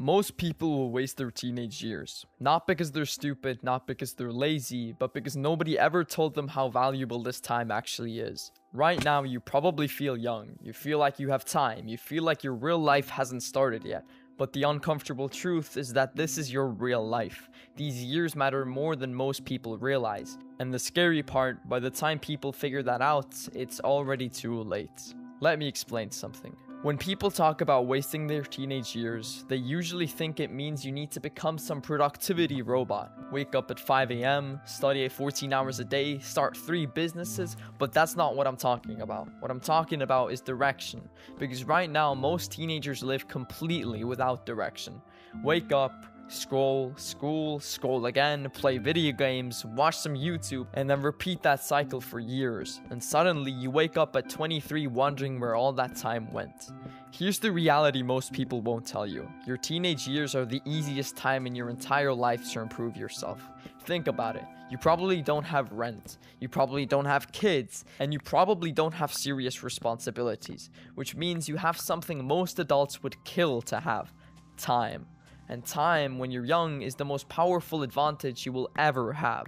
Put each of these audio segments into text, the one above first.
Most people will waste their teenage years, not because they're stupid, not because they're lazy, but because nobody ever told them how valuable this time actually is. Right now, you probably feel young, you feel like you have time, you feel like your real life hasn't started yet. But the uncomfortable truth is that this is your real life. These years matter more than most people realize. And the scary part, by the time people figure that out, it's already too late. Let me explain something. When people talk about wasting their teenage years, they usually think it means you need to become some productivity robot. Wake up at 5 a.m., study 14 hours a day, start 3 businesses, but that's not what I'm talking about. What I'm talking about is direction. Because right now, most teenagers live completely without direction. Wake up, scroll, scroll again, play video games, watch some YouTube, and then repeat that cycle for years. And suddenly you wake up at 23 wondering where all that time went. Here's the reality most people won't tell you. Your teenage years are the easiest time in your entire life to improve yourself. Think about it. You probably don't have rent, you probably don't have kids, and you probably don't have serious responsibilities, which means you have something most adults would kill to have: time. And time, when you're young, is the most powerful advantage you will ever have.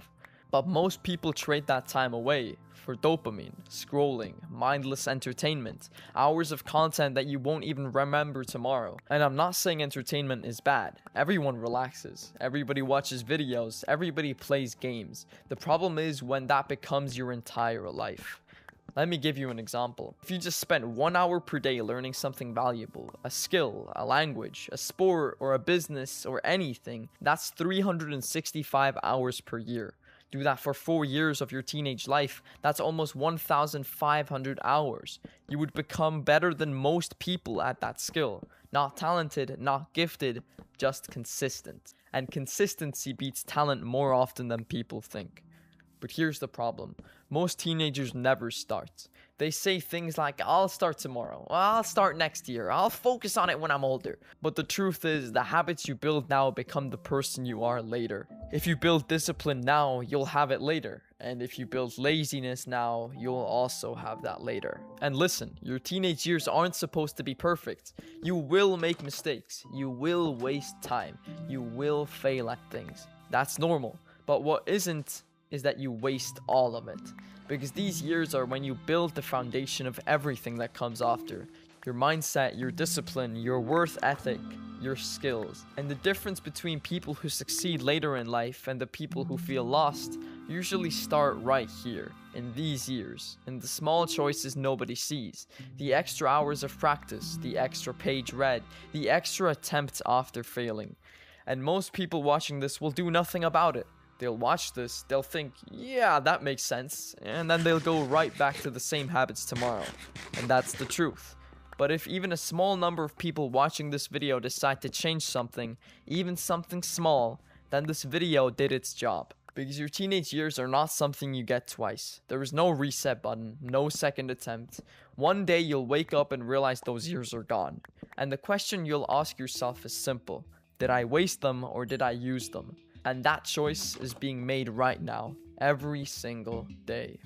But most people trade that time away for dopamine, scrolling, mindless entertainment, hours of content that you won't even remember tomorrow. And I'm not saying entertainment is bad. Everyone relaxes, everybody watches videos, everybody plays games. The problem is when that becomes your entire life. Let me give you an example. If you just spent 1 hour per day learning something valuable, a skill, a language, a sport, or a business, or anything, that's 365 hours per year. Do that for 4 years of your teenage life, that's almost 1,500 hours. You would become better than most people at that skill. Not talented, not gifted, just consistent. And consistency beats talent more often than people think. But here's the problem. Most teenagers never start. They say things like, I'll start tomorrow, I'll start next year, I'll focus on it when I'm older. But the truth is, the habits you build now become the person you are later. If you build discipline now, you'll have it later. And if you build laziness now, you'll also have that later. And listen, your teenage years aren't supposed to be perfect. You will make mistakes. You will waste time. You will fail at things. That's normal. But what isn't is that you waste all of it. Because these years are when you build the foundation of everything that comes after. Your mindset, your discipline, your work ethic, your skills. And the difference between people who succeed later in life and the people who feel lost usually start right here, in these years, in the small choices nobody sees. The extra hours of practice, the extra page read, the extra attempts after failing. And most people watching this will do nothing about it. They'll watch this, they'll think, yeah, that makes sense, and then they'll go right back to the same habits tomorrow. And that's the truth. But if even a small number of people watching this video decide to change something, even something small, then this video did its job. Because your teenage years are not something you get twice. There is no reset button, no second attempt. One day you'll wake up and realize those years are gone. And the question you'll ask yourself is simple. Did I waste them or did I use them? And that choice is being made right now, every single day.